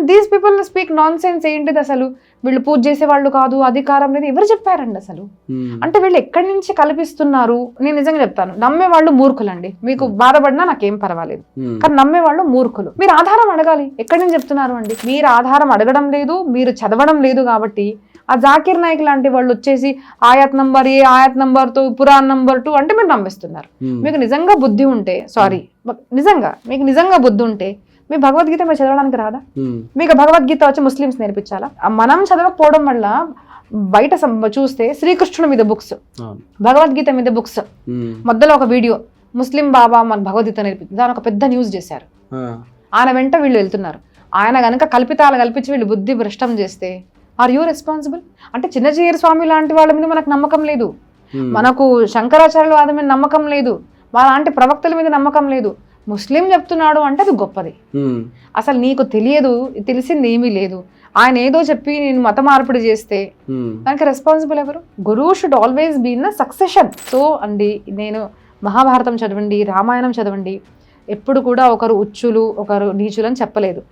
These people speak non sense. ఏంటిది అసలు? వీళ్ళు పూజ చేసే వాళ్ళు కాదు, అధికారం లేదు, ఎవరు చెప్పారండి అసలు? అంటే వీళ్ళు ఎక్కడి నుంచి కల్పిస్తున్నారు? నేను నిజంగా చెప్తాను, నమ్మే వాళ్ళు మూర్ఖులండి. మీకు బాధపడినా నాకేం పర్వాలేదు, కానీ నమ్మే వాళ్ళు మూర్ఖులు. మీరు ఆధారం అడగాలి, ఎక్కడి నుంచి చెప్తున్నారు అండి? మీరు ఆధారం అడగడం లేదు, మీరు చదవడం లేదు. కాబట్టి ఆ జాకీర్ నాయక్ లాంటి వాళ్ళు వచ్చేసి ఆయత్ నంబర్ ఏ, ఆయత్ నంబర్ 2, పురాణ్ నంబర్ 2 అంటే మీరు నమ్మిస్తున్నారు. మీకు నిజంగా బుద్ధి ఉంటే, నిజంగా మీకు నిజంగా బుద్ధి ఉంటే మీ భగవద్గీత మీరు చదవడానికి రాదా? మీకు భగవద్గీత వచ్చి ముస్లిమ్స్ నేర్పించాలా? మనం చదవకపోవడం వల్ల బయట చూస్తే శ్రీకృష్ణుడి మీద బుక్స్, భగవద్గీత మీద బుక్స్, మధ్యలో ఒక వీడియో ముస్లిం బాబా మన భగవద్గీత నేర్పించింది, దాని ఒక పెద్ద న్యూస్ చేశారు. ఆయన వెంట వీళ్ళు వెళ్తున్నారు. ఆయన గనక కల్పితాలు కల్పించి వీళ్ళు బుద్ధి భ్రష్టం చేస్తే ఆర్ యూ రెస్పాన్సిబుల్? అంటే చిన్నజీయర్ స్వామి లాంటి వాళ్ళ మీద మనకు నమ్మకం లేదు, మనకు శంకరాచార్యుల వాదం మీద నమ్మకం లేదు, అలాంటి ప్రవక్తల మీద నమ్మకం లేదు. ముస్లిం చెప్తున్నాడు అంటే అది గొప్పది. అసలు నీకు తెలిసింది ఏమీ లేదు. ఆయన ఏదో చెప్పి నేను మత మార్పిడి చేస్తే దానికి రెస్పాన్సిబుల్ ఎవరు? గురువు should always be in the succession. So అండి, నేను మహాభారతం చదవండి, రామాయణం చదవండి, ఎప్పుడు కూడా ఒకరు ఉచ్చులు ఒకరు నీచులు అని చెప్పలేదు.